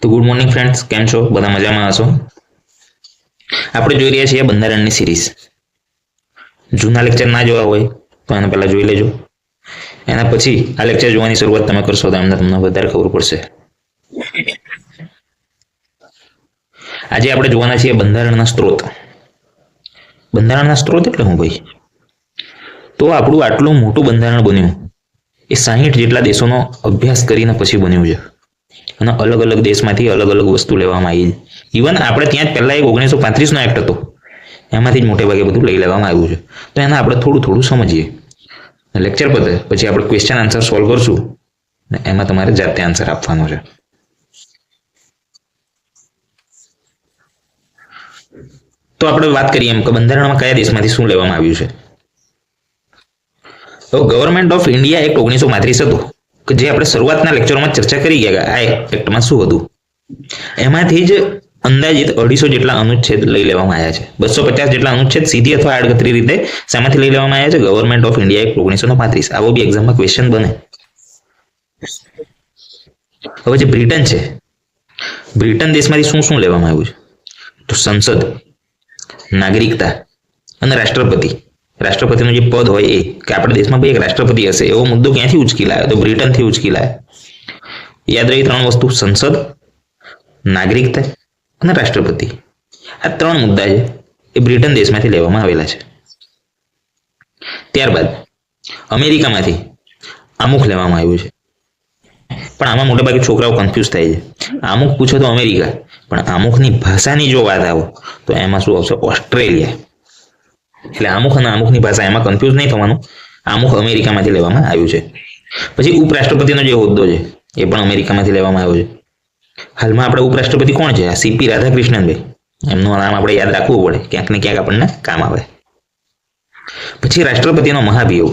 તો good morning friends, કેમ છો? બધા મજામાં હશો? આપણે જોઈ રહ્યા છીએ બંધારણની સિરીઝ. જૂના લેક્ચર ના જોવા હોય તો એને પહેલા જોઈ લેજો. એના પછી આ લેક્ચર જોવાની શરૂઆત તમે કરશો તો તમને વધારે ખબર પડશે. આજે આપણે જોવાના છીએ બંધારણના સ્ત્રોત. બંધારણના સ્ત્રોત એટલે શું ભાઈ? તો આપણું આટલું મોટું બંધારણ બન્યું એ 60 જેટલા દેશોનો અભ્યાસ કરીને પછી બન્યું છે. અને અલગ અલગ દેશમાંથી અલગ અલગ વસ્તુ લેવામાં આવી. ઇવન આપણે ત્યાં જ પહેલા એક 1935નો એક્ટ હતો, એમાંથી જ મોટે ભાગે બધું લઈ લેવામાં આવ્યું છે. તો એને આપણે થોડું થોડું સમજીએ. લેક્ચર પતે પછી આપણે ક્વેશ્ચન આન્સર સોલ્વ કરશું ને એમાં તમારે જાતે આન્સર આપવાનો છે. તો આપણે વાત કરીએ એમ કે બંધારણમાં કયા દેશમાંથી શું લેવામાં આવ્યું છે. તો ગવર્મેન્ટ ઓફ ઇન્ડિયા એક્ટ 1935 હતો કે જે આપણે શરૂઆતના લેક્ચરોમાં ચર્ચા કરી ગયા કે આ એક્ટમાં શું હતું. એમાંથી જ અંદાજિત 250 જેટલા અનુચ્છેદ લઈ લેવામાં આવ્યા છે. 250 જેટલા અનુચ્છેદ સીધી અથવા આડકતરી રીતે શામાંથી લઈ લેવામાં આવ્યા છે? Government of India act 1935. આવો બી એક્ઝામમાં ક્વેશ્ચન બને. હવે જે બ્રિટન છે, બ્રિટન દેશમાંથી શું શું લેવામાં આવ્યું છે? તો સંસદ, નાગરિકતા અને રાષ્ટ્રપતિ. રાષ્ટ્રપતિનું જે પદ હોય એ કે આપણા દેશમાં ભાઈ એક રાષ્ટ્રપતિ હશે એવો મુદ્દો ક્યાંથી ઉચકી લાવ્યો? તો બ્રિટનથી ઉચકી લાવ્યો. યાદ રહી 3 વસ્તુ: સંસદ, નાગરિકતા અને રાષ્ટ્રપતિ. આ 3 મુદ્દા છે એ બ્રિટન દેશમાંથી લેવામાં આવેલા છે. ત્યારબાદ અમેરિકામાંથી આમુખ લેવામાં આવ્યું છે. પણ આમાં મોટાભાગે છોકરાઓ કન્ફ્યુઝ થાય છે. આમુખ પૂછો તો અમેરિકા, પણ આમુખની ભાષાની જો વાત આવો તો એમાં શું આવશે? ઓસ્ટ્રેલિયા. એટલે આમુખ અને આમુખની ભાષા એમાં કન્ફ્યુઝ નહીં થવાનું. આમુખ અમેરિકામાંથી લેવામાં આવ્યું છે. પછી ઉપરાષ્ટ્રપતિનો જે હોદ્દો છે એ પણ અમેરિકામાંથી લેવામાં આવ્યો છે. હાલમાં આપણા ઉપરાષ્ટ્રપતિ કોણ છે? સીપી રાધાકૃષ્ણનભાઈ. એમનું નામ આપણે યાદ રાખવું પડે, ક્યાંક ને ક્યાંક આપણને કામ આવે. પછી રાષ્ટ્રપતિનો મહાભિયોગ.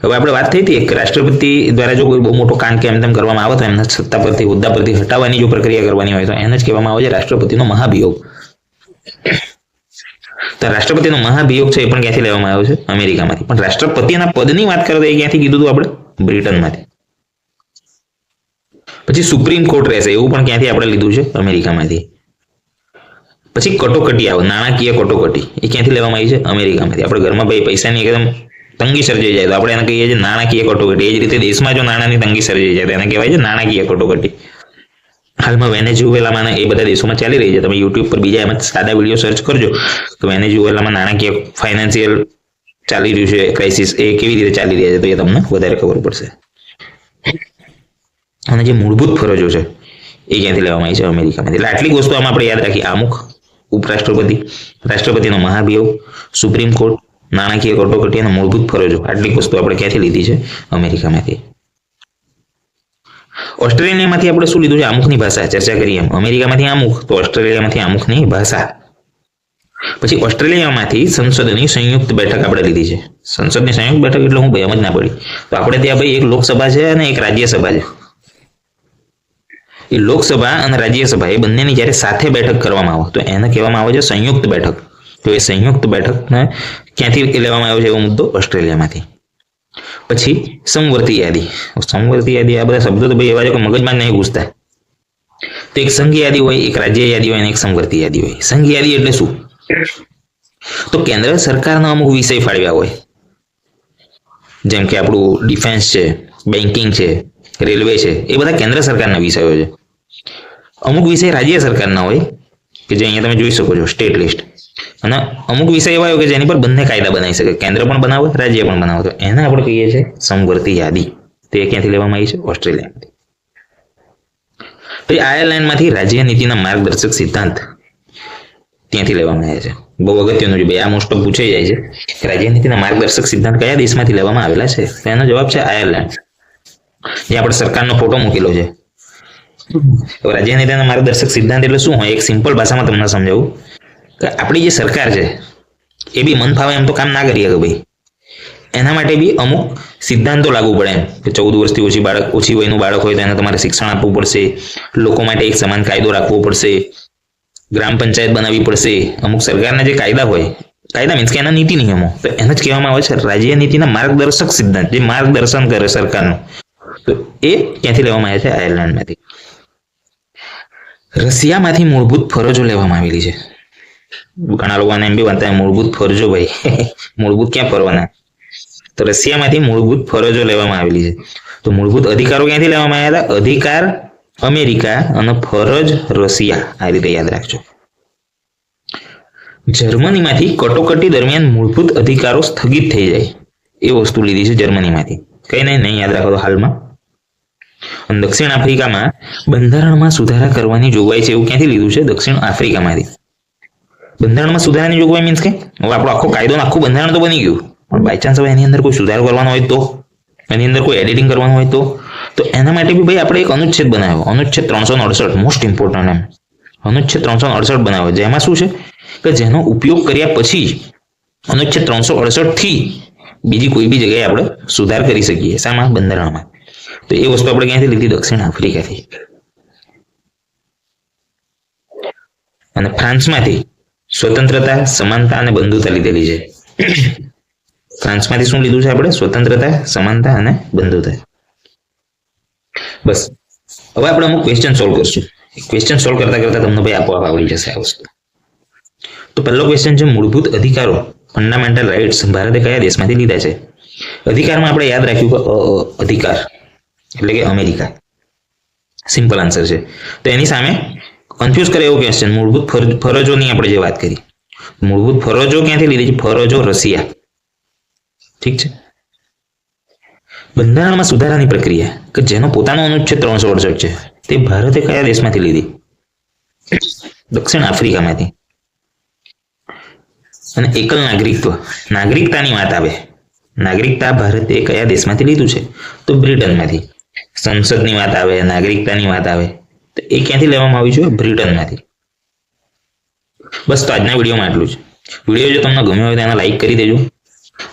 હવે આપણે વાત થઈ હતી કે રાષ્ટ્રપતિ દ્વારા જો કોઈ બહુ મોટો કાંડ કે એમ તેમ કરવામાં આવે તો એમના સત્તા પરથી, હોદ્દા પરથી હટાવવાની જો પ્રક્રિયા કરવાની હોય તો એને જ કહેવામાં આવે છે રાષ્ટ્રપતિનો મહાભિયોગ. તો રાષ્ટ્રપતિનો મહાભિયોગ છે એ પણ ક્યાંથી લેવામાં આવ્યો છે? અમેરિકામાંથી. પણ રાષ્ટ્રપતિના પદની વાત કરતા એ ક્યાંથી કીધું હતું આપણે? બ્રિટનમાંથી. પછી સુપ્રીમ કોર્ટ રહેશે એવું પણ ક્યાંથી આપણે લીધું છે? અમેરિકામાંથી. પછી કટોકટી આવે, નાણાકીય કટોકટી, એ ક્યાંથી લેવામાં આવી છે? અમેરિકામાંથી. આપણે ઘરમાં ભાઈ પૈસાની એકદમ તંગી સર્જાઈ જાય તો આપણે એને કહીએ છીએ નાણાકીય કટોકટી. એ જ રીતે દેશમાં જો નાણાંની તંગી સર્જાઈ જાય તો એને કહેવાય છે નાણાકીય કટોકટી. હાલમાં વેનેઝુએલામાં એ બધા દેશોમાં ચાલી રહી છે. તમે યુટ્યુબ પર બીજા એમાં સાદા વિડીયો સર્ચ કરજો તો વેનેઝુએલામાં નાણાકીય ફાઇનાન્શિયલ ચાલી રહ્યું છે ક્રાઇસિસ, એ કેવી રીતે ચાલી રહ્યા છે તો એ તમને વધારે ખબર પડશે. અને જે મૂળભૂત ફરજો છે એ ક્યાંથી લેવામાં આવી છે? અમેરિકામાંથી. એટલે આટલી વસ્તુ આમાં આપણે યાદ રાખીએ: આમુખ, ઉપરાષ્ટ્રપતિ, રાષ્ટ્રપતિનો મહાભિયોગ, સુપ્રીમ કોર્ટ, નાણાકીય કટોકટી અને મૂળભૂત ફરજો. આટલી વસ્તુ આપણે ક્યાંથી લીધી છે? અમેરિકામાંથી. ઓસ્ટ્રેલિયામાંથી આપણે શું લીધું છે? આમુખની ભાષા. ચર્ચા કરીએ એમ અમેરિકામાંથી આમુખ, તો ઓસ્ટ્રેલિયામાંથી આમુખની ભાષા. પછી ઓસ્ટ્રેલિયામાંથી સંસદની સંયુક્ત બેઠક આપણે લીધી છે. સંસદની સંયુક્ત બેઠક એટલે હું ભાઈ એમ જ ના પડી. તો આપણે ત્યાં ભાઈ એક લોકસભા છે અને એક રાજ્યસભા છે. એ લોકસભા અને રાજ્યસભા એ બંનેની જ્યારે સાથે બેઠક કરવામાં આવે તો એને કહેવામાં આવે છે સંયુક્ત બેઠક. તો એ સંયુક્ત બેઠકને ક્યાંથી લેવામાં આવ્યો છે એવો મુદ્દો? ઓસ્ટ્રેલિયામાંથી. પછી સમવર્તી યાદી. સમવર્તી યાદી, આ બધા શબ્દો તો ભાઈ એવા છે કે મગજમાં નહીં ઘૂસતા. તો એક સંઘ યાદી હોય, એક રાજ્ય યાદી હોય અને એક સમવર્તી યાદી હોય. સંઘ યાદી એટલે શું? તો કેન્દ્ર સરકારના અમુક વિષય ફાળવ્યા હોય, જેમ કે આપણું ડિફેન્સ છે, બેન્કિંગ છે, રેલવે છે, એ બધા કેન્દ્ર સરકારના વિષયો છે. અમુક વિષય રાજ્ય સરકારના હોય કે જે અહીંયા તમે જોઈ શકો છો, સ્ટેટ લિસ્ટ. અને અમુક વિષય એવા હોય કે જેની પર બંને કાયદા બનાવી શકે, કેન્દ્ર પણ બનાવે, રાજ્ય પણ બનાવે. તો એને આપણે કહીએ છીએ સમવર્તી યાદી. તે ક્યાંથી લેવામાં આવી છે? ઓસ્ટ્રેલિયામાંથી. પછી આયર્લેન્ડમાંથી રાજ્ય નીતિના માર્ગદર્શક સિદ્ધાંત ત્યાંથી લેવામાં આવ્યા છે. બહુ અગત્યનું છે ભાઈ, આ મોસ્ટ ઓફ પૂછાઈ જાય છે કે રાજ્ય નીતિના માર્ગદર્શક સિદ્ધાંત કયા દેશમાંથી લેવામાં આવેલા છે? તો એનો જવાબ છે આયર્લેન્ડ. જે આપણે સરકારનો ફોટો મૂકેલો છે. રાજ્ય નીતિના માર્ગદર્શક સિદ્ધાંત એટલે શું હોય? એક સિમ્પલ ભાષામાં તમને સમજાવું કે આપણી જે સરકાર છે એ બી મન ફાવે એમ તો કામ ના કરી શકે ભાઈ. એના માટે બી અમુક સિદ્ધાંતો લાગુ પડે એમ કે 14 વર્ષથી ઓછી વયનું બાળક હોય તો એને તમારે શિક્ષણ આપવું પડશે, લોકો માટે એક સમાન કાયદો રાખવો પડશે, ગ્રામ પંચાયત બનાવવી પડશે. અમુક સરકારના જે કાયદા હોય, કાયદા મીન્સ કે એના નીતિ નિયમો, તો એને જ કહેવામાં આવે છે રાજ્ય નીતિના માર્ગદર્શક સિદ્ધાંત, જે માર્ગદર્શન કરે સરકારનું. તો એ ક્યાંથી લેવામાં આવે છે? આયર્લેન્ડમાંથી. રશિયામાંથી મૂળભૂત ફરજો લેવામાં આવેલી છે. ઘણા લોકોને એમ બી બનતા મૂળભૂત ફરજો ભાઈ મૂળભૂત ક્યાં ફરવાના, તો રશિયામાંથી મૂળભૂત ફરજો લેવામાં આવેલી છે. તો મૂળભૂત અધિકારો ક્યાંથી લેવામાં આવ્યા હતા? અધિકાર અમેરિકા અને ફરજ રશિયા. આ રીતે યાદ રાખજો. જર્મનીમાંથી કટોકટી દરમિયાન મૂળભૂત અધિકારો સ્થગિત થઈ જાય એ વસ્તુ લીધી છે જર્મનીમાંથી. કઈ નહીં યાદ રાખો તો હાલમાં. અને દક્ષિણ આફ્રિકામાં બંધારણમાં સુધારા કરવાની જોગવાઈ છે એવું ક્યાંથી લીધું છે? દક્ષિણ આફ્રિકામાંથી. બંધારણમાં સુધારાની જોગવાઈ મીન્સ કે હવે આપણો આખો કાયદો આખું બંધારણ તો બની ગયું, પણ બાય ચાન્સ હવે એની અંદર કોઈ સુધારો કરવાનો હોય તો, એની અંદર કોઈ એડિટિંગ કરવાનું હોય તો એના માટે બી ભાઈ આપણે એક અનુચ્છેદ બનાવ્યો, અનુચ્છેદ 368. મોસ્ટ ઇમ્પોર્ટન્ટ એમ અનુચ્છેદ 368 બનાવ્યો, જેમાં શું છે કે જેનો ઉપયોગ કર્યા પછી અનુચ્છેદ 368 થી બીજી કોઈ બી જગ્યાએ આપણે સુધાર કરી શકીએ. શામાં? બંધારણમાં. તો એ વસ્તુ આપણે ક્યાંથી લીધી? દક્ષિણ આફ્રિકાથી. અને ફ્રાન્સમાંથી સ્વતંત્રતા, સમાનતા અને બંધુતા લીધેલી છે. ફ્રાન્સમાંથી શું લીધું છે આપણે? સ્વતંત્રતા, સમાનતા અને બંધુતા. બસ હવે આપણે અમુક ક્વેશ્ચન સોલ્વ કરશું. ક્વેશ્ચન સોલ્વ કરતા કરતા તમને ભાઈ આપોઆપ આવડી જશે આ વસ્તુ. તો પહેલો ક્વેશ્ચન છે મૂળભૂત અધિકારો, ફંડામેન્ટલ રાઇટ્સ ભારતે કયા દેશમાંથી લીધા છે? અધિકારમાં આપણે યાદ રાખ્યું કે અધિકાર એટલે કે અમેરિકા. સિમ્પલ આન્સર છે. તો એની સામે કન્ફ્યુઝ કરે એવો ક્વેશ્ચન, મૂળભૂત ફરજોની આપણે જે વાત કરી, મૂળભૂત ફરજો ક્યાંથી લીધી છે? ફરજો રશિયા. ઠીક છે. બંધારણમાં સુધારાની પ્રક્રિયા કે જેનો પોતાનો અનુચ્છેદ 368 છે તે ભારતે કયા દેશમાંથી લીધી? દક્ષિણ આફ્રિકામાંથી. અને એકલ નાગરિકત્વ, નાગરિકતાની વાત આવે, નાગરિકતા ભારતે કયા દેશમાંથી લીધું છે? તો બ્રિટનમાંથી. સંસદની વાત આવે, નાગરિકતાની વાત આવે તો એ ક્યાંથી લેવામાં આવ્યું છે? બ્રિટનમાંથી. બસ તો આજના વિડીયોમાં આટલું જ. વિડીયો જો તમને ગમ્યો હોય તો એને લાઈક કરી દેજો,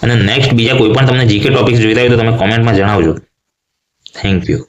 અને નેક્સ્ટ બીજા કોઈ પણ તમને જીકે ટોપિક્સ જોઈતા હોય તો તમે કોમેન્ટમાં જણાવજો. Thank you.